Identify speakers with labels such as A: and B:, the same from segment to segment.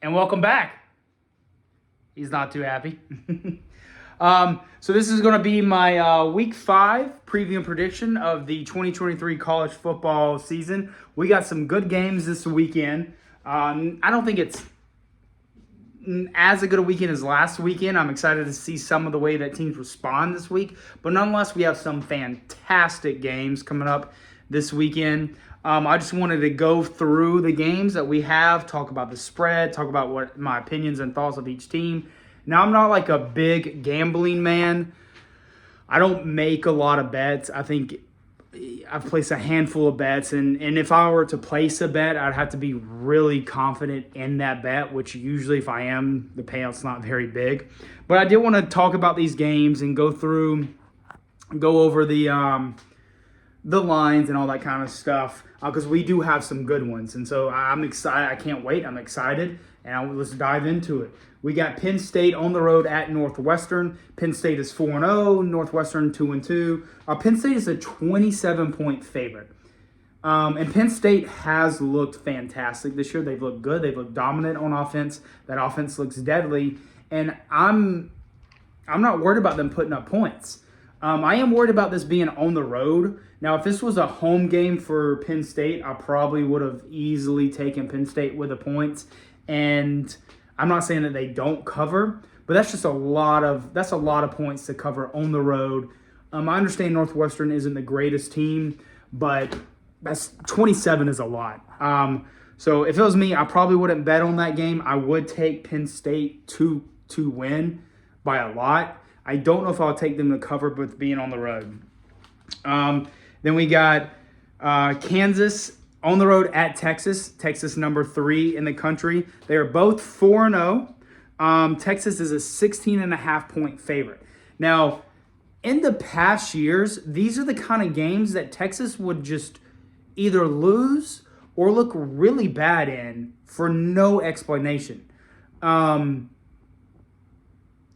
A: And welcome back. He's not too happy. So this is going to be my Week 5 preview and prediction of the 2023 college football season. We got some good games this weekend. I don't think it's as a good a weekend as last weekend. I'm excited to see some of the way that teams respond this week. But nonetheless, we have some fantastic games coming up this weekend. I just wanted to go through the games that we have, talk about the spread, talk about what my opinions and thoughts of each team. Now, I'm not like a big gambling man. I don't make a lot of bets. I think I've placed a handful of bets, and if I were to place a bet, I'd have to be really confident in that bet, which usually if I am, the payout's not very big. But I did want to talk about these games and go over the lines and all that kind of stuff, because we do have some good ones. And so I'm excited. I can't wait. I'm excited. And let's dive into it. We got Penn State on the road at Northwestern. Penn State is 4-0, Northwestern 2-2. Penn State is a 27-point favorite. And Penn State has looked fantastic this year. They've looked good. They've looked dominant on offense. That offense looks deadly. And I'm not worried about them putting up points. I am worried about this being on the road. Now, if this was a home game for Penn State, I probably would have easily taken Penn State with the points. And I'm not saying that they don't cover, but that's just a lot of points to cover on the road. I understand Northwestern isn't the greatest team, but that's 27 is a lot. So if it was me, I probably wouldn't bet on that game. I would take Penn State to win by a lot. I don't know if I'll take them to cover with being on the road. Then we got Kansas on the road at Texas. Texas number 3 in the country. They are both 4-0. Texas is a 16.5-point favorite. Now, in the past years, these are the kind of games that Texas would just either lose or look really bad in for no explanation.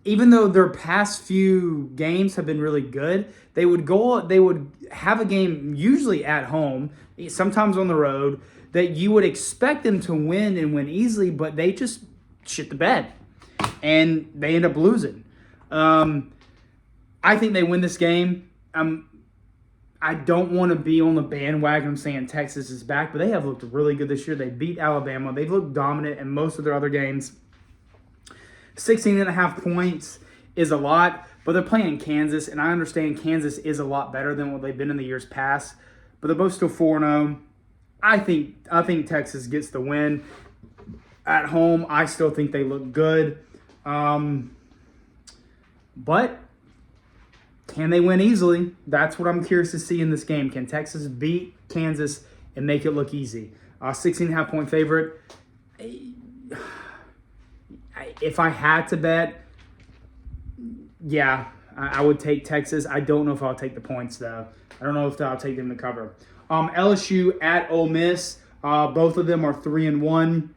A: Even though their past few games have been really good, they would have a game usually at home, sometimes on the road, that you would expect them to win and win easily, but they just shit the bed and they end up losing. I think they win this game. I don't want to be on the bandwagon saying Texas is back, but they have looked really good this year. They beat Alabama. They've looked dominant in most of their other games. 16.5 points is a lot, but they're playing Kansas, and I understand Kansas is a lot better than what they've been in the years past, but they're both still 4-0. I think Texas gets the win. At home, I still think they look good. But can they win easily? That's what I'm curious to see in this game. Can Texas beat Kansas and make it look easy? 16.5-point favorite. If I had to bet, yeah, I would take Texas. I don't know if I'll take the points, though. I don't know if I'll take them to cover. LSU at Ole Miss. Both of them are 3-1.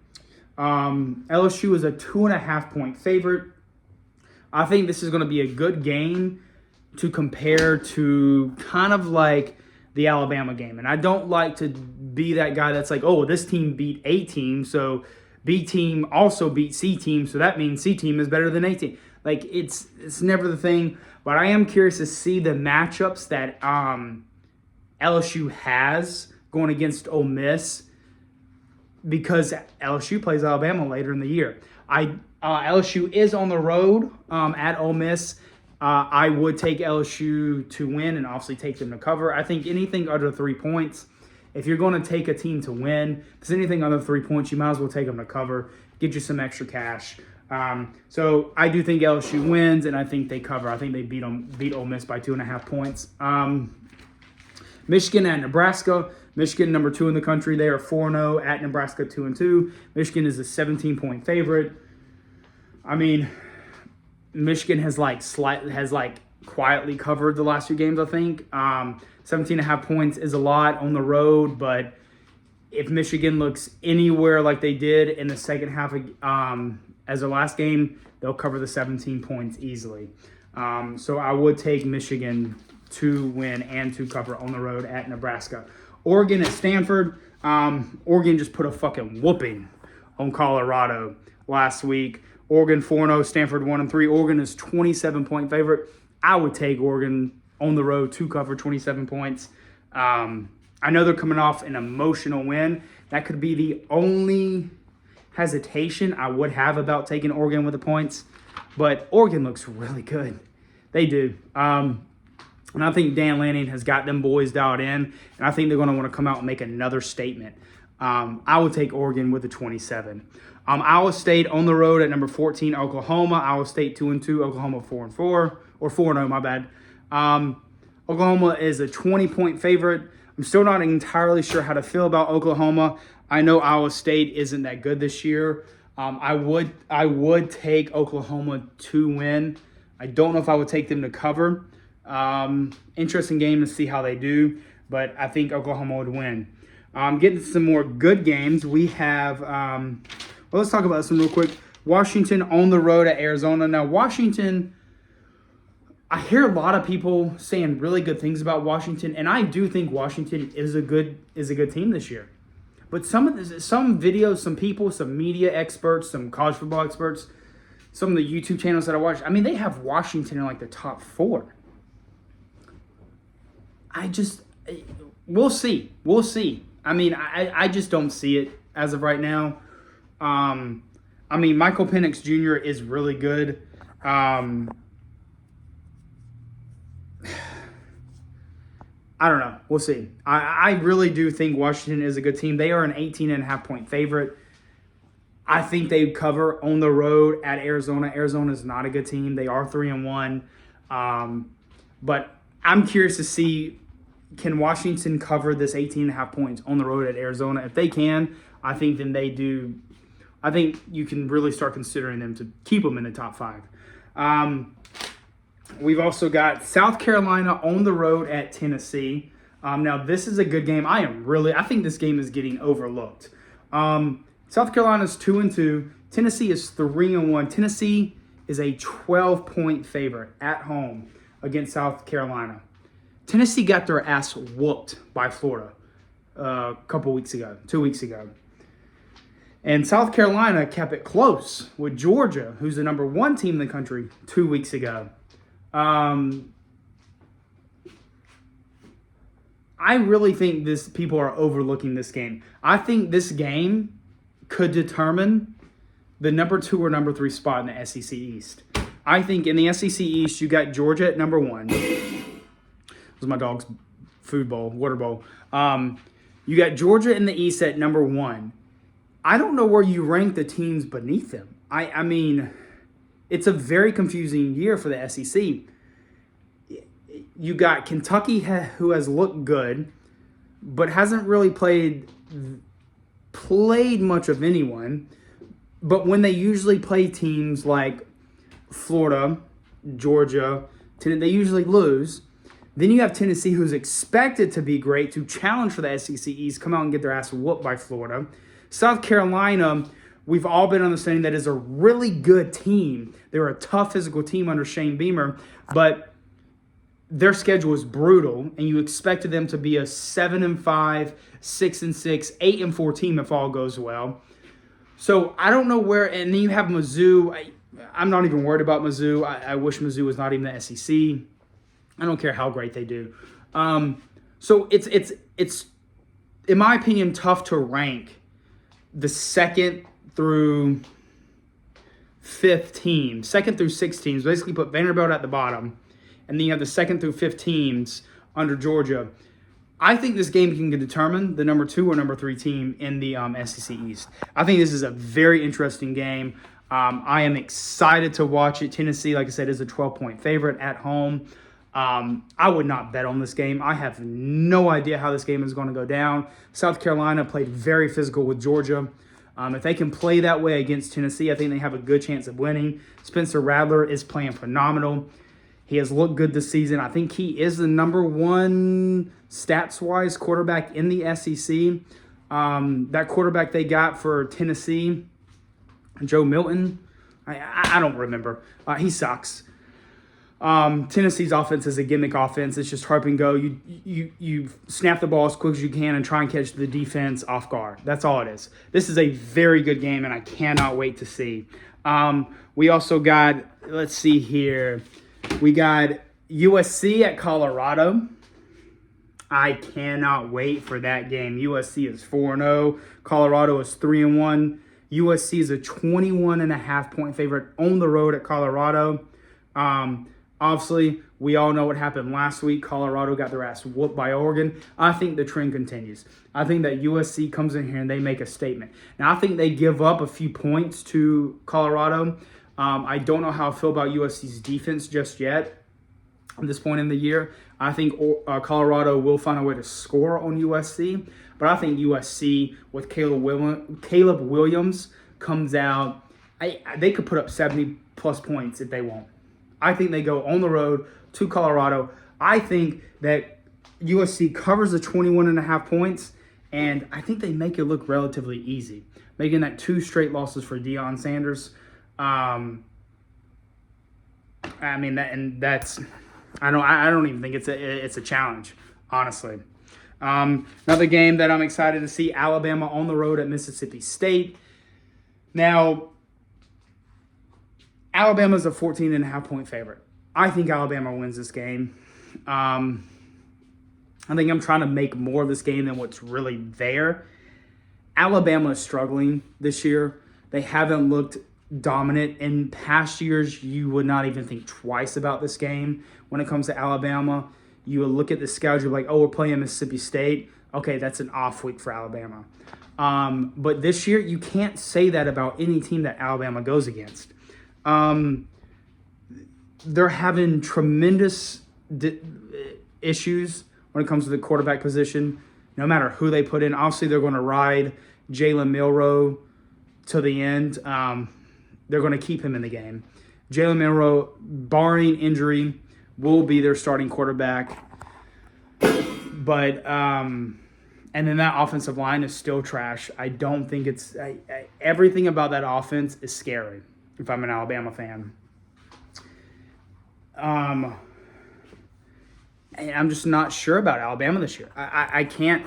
A: LSU is a 2.5-point favorite. I think this is going to be a good game to compare to kind of like the Alabama game. And I don't like to be that guy that's like, oh, this team beat A team, so B team also beat C team, so that means C team is better than A team. Like, it's never the thing. But I am curious to see the matchups that LSU has going against Ole Miss, because LSU plays Alabama later in the year. LSU is on the road at Ole Miss. I would take LSU to win and obviously take them to cover. I think anything under 3 points, if you're going to take a team to win, if there's anything under 3 points, you might as well take them to cover, get you some extra cash. So I do think LSU wins, and I think they cover. I think they beat Ole Miss by 2.5 points. Michigan at Nebraska. Michigan, number 2 in the country. They are 4-0 at Nebraska, 2-2. Michigan is a 17-point favorite. I mean, Michigan has quietly covered the last few games, I think. 17.5 points is a lot on the road, but if Michigan looks anywhere like they did in the second half as their last game, they'll cover the 17 points easily. So I would take Michigan to win and to cover on the road at Nebraska. Oregon at Stanford. Oregon just put a fucking whooping on Colorado last week. Oregon 4-0, Stanford 1-3. Oregon is 27-point favorite. I would take Oregon on the road to cover 27 points. I know they're coming off an emotional win. That could be the only hesitation I would have about taking Oregon with the points. But Oregon looks really good. They do. And I think Dan Lanning has got them boys dialed in. And I think they're going to want to come out and make another statement. I would take Oregon with the 27. Iowa State on the road at number 14, Oklahoma. Iowa State 2-2, Oklahoma 4-4, or 4-0, my bad. Oklahoma is a 20-point favorite. I'm still not entirely sure how to feel about Oklahoma. I know Iowa State isn't that good this year. I would take Oklahoma to win. I don't know if I would take them to cover. Interesting game to see how they do, but I think Oklahoma would win. Getting some more good games. We have, let's talk about some real quick. Washington on the road at Arizona. Now, Washington, I hear a lot of people saying really good things about Washington, and I do think Washington is a good team this year. But some videos, some people, some media experts, some college football experts, some of the YouTube channels that I watch, I mean, they have Washington in like the top 4. We'll see. We'll see. I mean, I just don't see it as of right now. I mean, Michael Penix Jr. is really good. I don't know. We'll see. I really do think Washington is a good team. They are an 18.5-point favorite. I think they cover on the road at Arizona. Arizona is not a good team. They are 3-1. But I'm curious to see, can Washington cover this 18.5 points on the road at Arizona? If they can, I think then they do. I think you can really start considering them to keep them in the top 5. We've also got South Carolina on the road at Tennessee. Now, this is a good game. I think this game is getting overlooked. South Carolina is 2-2. Tennessee is 3-1. Tennessee is a 12-point favorite at home against South Carolina. Tennessee got their ass whooped by Florida a couple weeks ago, 2 weeks ago. And South Carolina kept it close with Georgia, who's the number 1 team in the country, 2 weeks ago. I really think people are overlooking this game. I think this game could determine the number 2 or number 3 spot in the SEC East. I think in the SEC East, you got Georgia at number 1. This is my dog's water bowl. You got Georgia in the East at number 1. I don't know where you rank the teams beneath them. I mean, it's a very confusing year for the SEC. You got Kentucky, who has looked good, but hasn't really played much of anyone. But when they usually play teams like Florida, Georgia, they usually lose. Then you have Tennessee, who's expected to be great, to challenge for the SEC East, come out and get their ass whooped by Florida. South Carolina, we've all been understanding that is a really good team. They're a tough physical team under Shane Beamer, but their schedule is brutal, and you expected them to be a 7-5, 6-6, 8-4 team if all goes well. So I don't know where, and then you have Mizzou. I'm not even worried about Mizzou. I wish Mizzou was not even the SEC. I don't care how great they do. So it's in my opinion tough to rank the 2nd through 6 teams. Basically put Vanderbilt at the bottom, and then you have the 2nd through 5 teams under Georgia. I think this game can determine the number 2 or number 3 team in the SEC East. I think this is a very interesting game. I am excited to watch it. Tennessee, like I said, is a 12-point favorite at home. I would not bet on this game. I have no idea how this game is going to go down. South Carolina played very physical with Georgia. If they can play that way against Tennessee, I think they have a good chance of winning. Spencer Rattler is playing phenomenal. He has looked good this season. I think he is the number 1 stats-wise quarterback in the SEC. That quarterback they got for Tennessee, Joe Milton, I don't remember. He sucks. Tennessee's offense is a gimmick offense. It's just harp and go. You snap the ball as quick as you can and try and catch the defense off guard. That's all it is. This is a very good game, and I cannot wait to see. We also got, let's see here, we got USC at Colorado. I cannot wait for that game. USC is 4-0. Colorado is 3-1. USC is a 21.5-point favorite on the road at Colorado. Obviously, we all know what happened last week. Colorado got their ass whooped by Oregon. I think the trend continues. I think that USC comes in here and they make a statement. Now, I think they give up a few points to Colorado. I don't know how I feel about USC's defense just yet at this point in the year. I think Colorado will find a way to score on USC. But I think USC with Caleb Williams comes out. They could put up 70-plus points if they want. I think they go on the road to Colorado. I think that USC covers the 21.5 points, and I think they make it look relatively easy, making that 2 straight losses for Deion Sanders. I don't even think it's a challenge, honestly. Another game that I'm excited to see, Alabama on the road at Mississippi State. Now, Alabama's a 14.5-point favorite. I think Alabama wins this game. I think I'm trying to make more of this game than what's really there. Alabama is struggling this year. They haven't looked dominant. In past years, you would not even think twice about this game. When it comes to Alabama, you would look at the schedule like, oh, we're playing Mississippi State. Okay, that's an off week for Alabama. But this year, you can't say that about any team that Alabama goes against. They're having tremendous issues when it comes to the quarterback position, no matter who they put in. Obviously, they're going to ride Jalen Milroe to the end. They're going to keep him in the game. Jalen Milroe, barring injury, will be their starting quarterback. But and then that offensive line is still trash. I don't think it's everything about that offense is scary if I'm an Alabama fan. And I'm just not sure about Alabama this year. I can't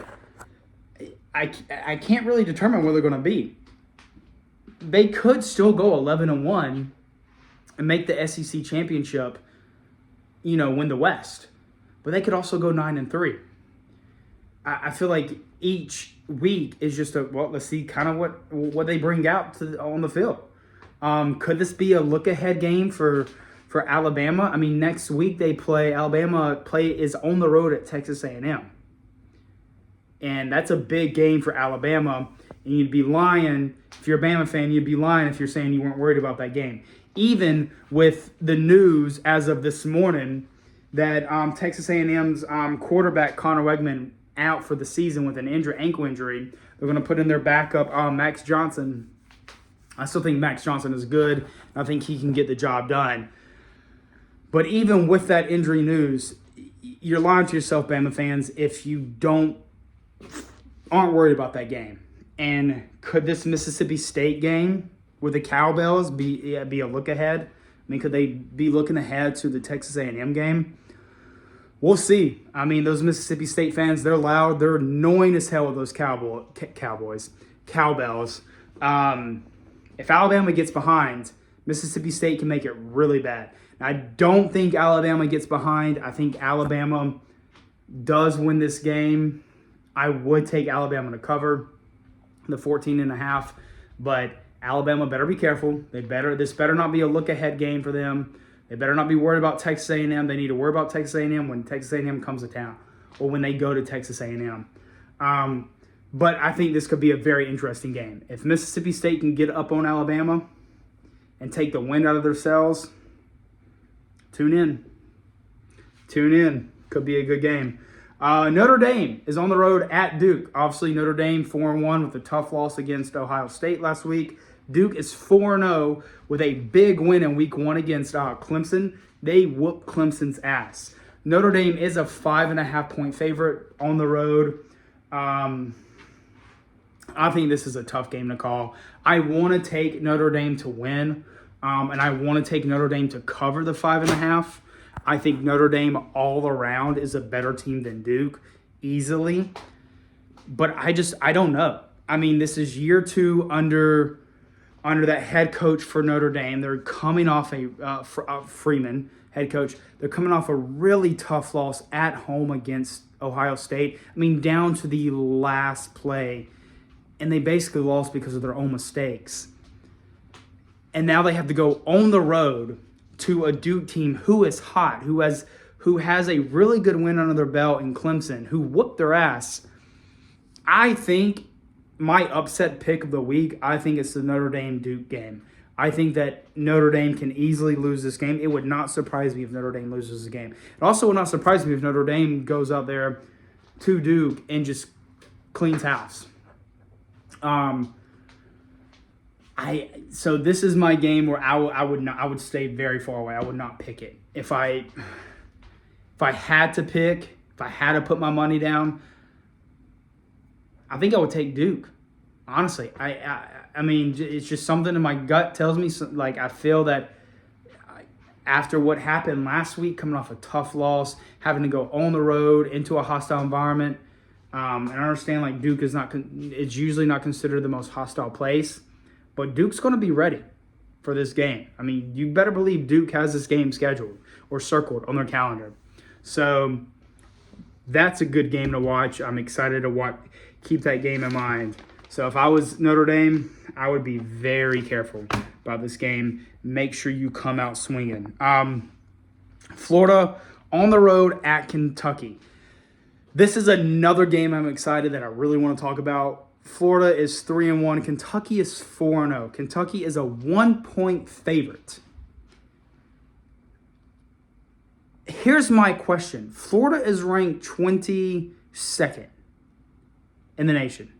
A: really determine where they're going to be. They could still go 11-1 and make the SEC championship, win the West. But they could also go 9-3. I feel like each week is just let's see kind of what they bring out on the field. Could this be a look-ahead game for Alabama? I mean, next week Alabama is on the road at Texas A&M. And that's a big game for Alabama. And you'd be lying, if you're a Bama fan, you'd be lying if you're saying you weren't worried about that game. Even with the news as of this morning that Texas A&M's quarterback Connor Wegman out for the season with an ankle injury. They're going to put in their backup, Max Johnson. I still think Max Johnson is good. I think he can get the job done. But even with that injury news, you're lying to yourself, Bama fans, if you aren't worried about that game. And could this Mississippi State game with the Cowbells be a look ahead? I mean, could they be looking ahead to the Texas A&M game? We'll see. I mean, those Mississippi State fans, they're loud. They're annoying as hell with those Cowbells. If Alabama gets behind, Mississippi State can make it really bad. Now, I don't think Alabama gets behind. I think Alabama does win this game. I would take Alabama to cover the 14.5, but Alabama better be careful. This better not be a look-ahead game for them. They better not be worried about Texas A&M. They need to worry about Texas A&M when Texas A&M comes to town or when they go to Texas A&M. But I think this could be a very interesting game. If Mississippi State can get up on Alabama and take the wind out of their sails, tune in. Could be a good game. Notre Dame is on the road at Duke. Obviously, Notre Dame 4-1 with a tough loss against Ohio State last week. Duke is 4-0 with a big win in week 1 against Clemson. They whooped Clemson's ass. Notre Dame is a 5.5-point favorite on the road. I think this is a tough game to call. I want to take Notre Dame to win, and I want to take Notre Dame to cover the 5.5. I think Notre Dame all around is a better team than Duke, easily. But I don't know. I mean, this is year 2 under that head coach for Notre Dame. They're coming off Freeman, head coach. They're coming off a really tough loss at home against Ohio State. I mean, down to the last play. And they basically lost because of their own mistakes. And now they have to go on the road to a Duke team who is hot, who has a really good win under their belt in Clemson, who whooped their ass. I think my upset pick of the week, I think it's the Notre Dame-Duke game. I think that Notre Dame can easily lose this game. It would not surprise me if Notre Dame loses the game. It also would not surprise me if Notre Dame goes out there to Duke and just cleans house. So this is my game where I would stay very far away. I would not pick it. If I had to pick, if I had to put my money down, I think I would take Duke. Honestly, I mean, it's just something in my gut tells me, like, I feel that after what happened last week, coming off a tough loss, having to go on the road into a hostile environment, and I understand, like, Duke is it's usually not considered the most hostile place, but Duke's going to be ready for this game. I mean, you better believe Duke has this game scheduled or circled on their calendar. So that's a good game to watch. I'm excited to keep that game in mind. So if I was Notre Dame, I would be very careful about this game. Make sure you come out swinging. Florida on the road at Kentucky. This is another game I'm excited that I really want to talk about. Florida is 3-1. Kentucky is 4-0. Kentucky is a 1-point favorite. Here's my question. Florida is ranked 22nd in the nation.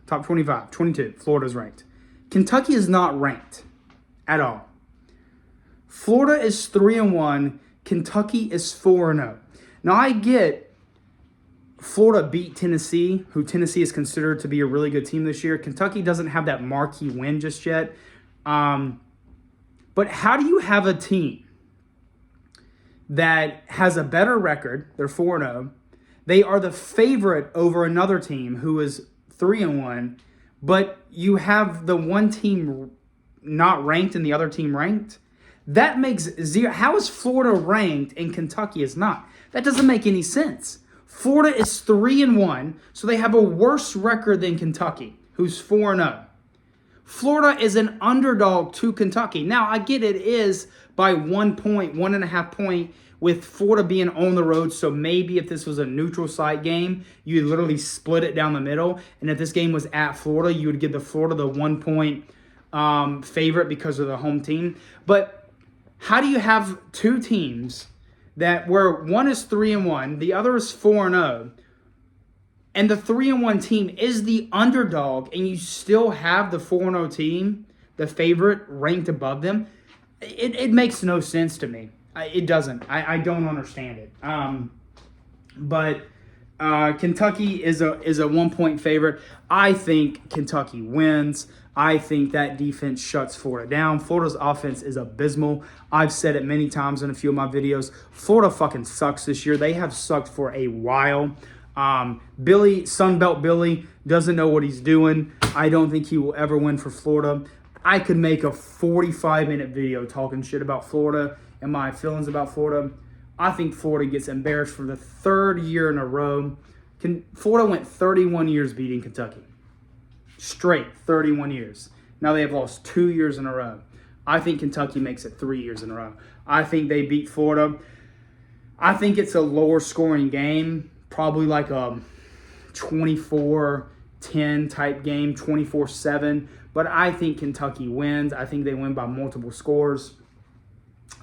A: Top 25, 22. Florida's ranked. Kentucky is not ranked at all. Florida is 3-1. Kentucky is 4-0. Now, I get Florida beat Tennessee, who Tennessee is considered to be a really good team this year. Kentucky doesn't have that marquee win just yet. But how do you have a team that has a better record? They're 4-0. They are the favorite over another team who is 3-1, but you have the one team not ranked and the other team ranked? That makes zero. How is Florida ranked and Kentucky is not? That doesn't make any sense. Florida is 3-1, so they have a worse record than Kentucky, who's 4-0. Florida is an underdog to Kentucky. Now, I get it is by 1 point, 1.5 point, with Florida being on the road. So maybe if this was a neutral site game, you'd literally split it down the middle. And if this game was at Florida, you would give the Florida the 1 point favorite because of the home team. But how do you have two teams where one is 3-1, the other is 4-0, and the 3-1 team is the underdog, and you still have the 4-0 team, the favorite, ranked above them? It makes no sense to me. It doesn't. I don't understand it. But Kentucky is a 1 point favorite. I think Kentucky wins. I think that defense shuts Florida down. Florida's offense is abysmal. I've said it many times in a few of my videos. Florida fucking sucks this year. They have sucked for a while. Sunbelt Billy doesn't know what he's doing. I don't think he will ever win for Florida. I could make a 45-minute video talking shit about Florida and my feelings about Florida. I think Florida gets embarrassed for the third year in a row. Florida went 31 years beating Kentucky. Straight 31 years. Now they have lost 2 years in a row. I think Kentucky makes it 3 years in a row. I think they beat Florida. I think it's a lower scoring game, probably like a 24-10 type game, 24-7. But I think Kentucky wins. I think they win by multiple scores.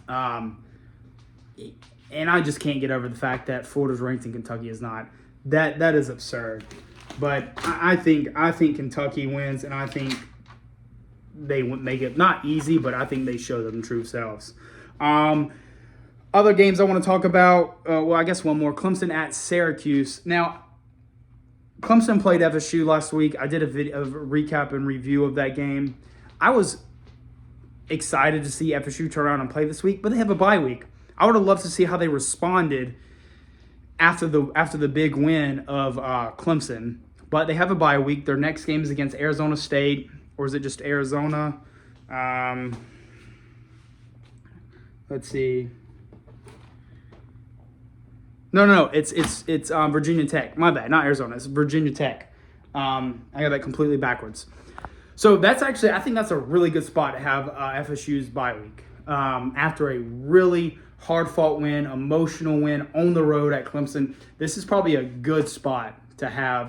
A: And I just can't get over the fact that Florida's ranked and Kentucky is not. That is absurd. But I think Kentucky wins, and I think they make it not easy, but I think they show them true selves. Other games I want to talk about, I guess one more. Clemson at Syracuse. Now, Clemson played FSU last week. I did a recap and review of that game. I was excited to see FSU turn around and play this week, but they have a bye week. I would have loved to see how they responded after the big win of Clemson. But they have a bye week. Their next game is against Arizona State, or is it just Arizona? Let's see. No. It's Virginia Tech. My bad. Not Arizona. It's Virginia Tech. I got that completely backwards. So that's actually, I think that's a really good spot to have FSU's bye week. After a really hard-fought win, emotional win on the road at Clemson, this is probably a good spot to have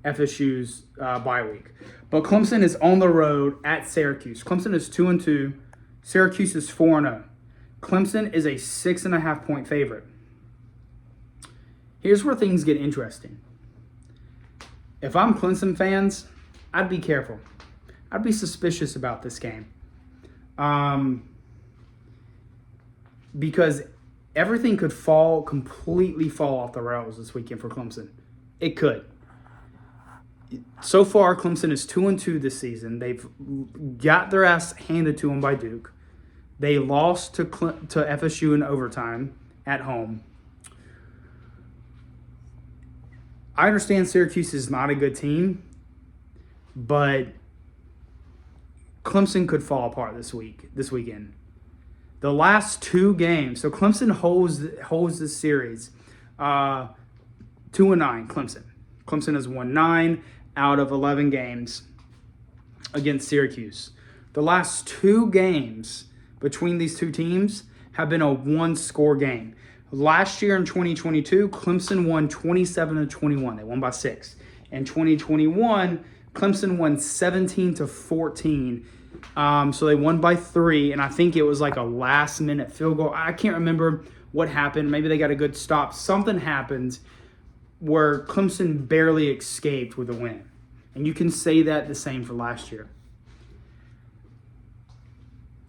A: FSU's bye week. But Clemson is on the road at Syracuse. Clemson is 2-2. Syracuse is 4-0. Clemson is a 6.5-point favorite. Here's where things get interesting. If I'm Clemson fans, I'd be careful. I'd be suspicious about this game. Because everything could completely fall off the rails this weekend for Clemson. It could. So far, Clemson is 2-2 this season. They've got their ass handed to them by Duke. They lost to FSU in overtime at home. I understand Syracuse is not a good team, but Clemson could fall apart this weekend. The last two games, so Clemson holds this series 2-9. Clemson. Clemson has won 9 out of 11 games against Syracuse. The last two games between these two teams have been a one-score game. Last year in 2022, Clemson won 27-21. They won by 6. In 2021, Clemson won 17-14. So they won by 3, and I think it was like a last-minute field goal. I can't remember what happened. Maybe they got a good stop. Something happened where Clemson barely escaped with a win. And you can say that the same for last year.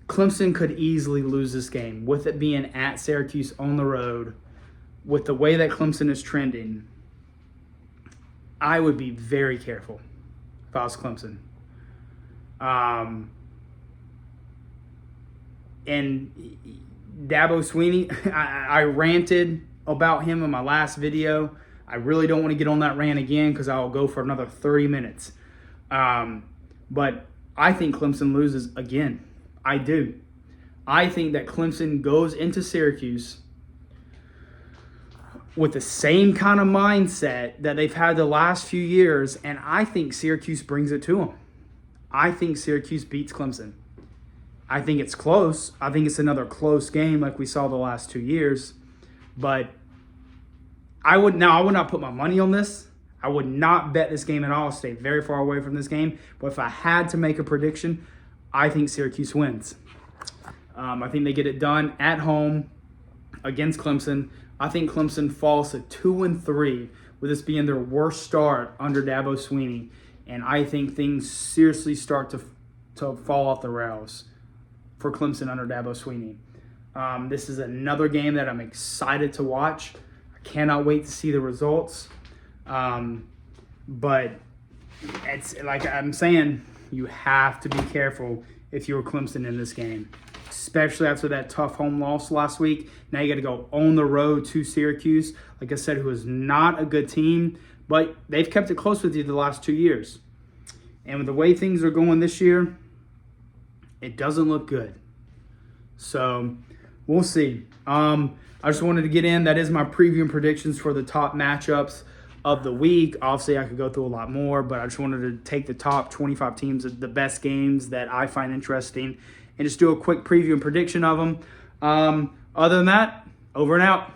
A: Clemson could easily lose this game with it being at Syracuse on the road. With the way that Clemson is trending, I would be very careful if I was Clemson. And Dabo Swinney, I ranted about him in my last video. I really don't want to get on that rant again because I'll go for another 30 minutes. But I think Clemson loses again. I do. I think that Clemson goes into Syracuse with the same kind of mindset that they've had the last few years, and I think Syracuse brings it to them. I think Syracuse beats Clemson. I think it's close. I think it's another close game like we saw the last 2 years. But I would not put my money on this. I would not bet this game at all. Stay very far away from this game. But if I had to make a prediction, I think Syracuse wins. I think they get it done at home against Clemson. I think Clemson falls to 2-3 with this being their worst start under Dabo Swinney. And I think things seriously start to fall off the rails for Clemson under Dabo Swinney. This is another game that I'm excited to watch. I cannot wait to see the results. But it's like I'm saying, you have to be careful if you're Clemson in this game, especially after that tough home loss last week. Now you got to go on the road to Syracuse, like I said, who is not a good team, but they've kept it close with you the last 2 years. And with the way things are going this year, it doesn't look good. So we'll see. I just wanted to get in. That is my preview and predictions for the top matchups of the week. Obviously, I could go through a lot more, but I just wanted to take the top 25 teams, the best games that I find interesting, and just do a quick preview and prediction of them. Other than that, over and out.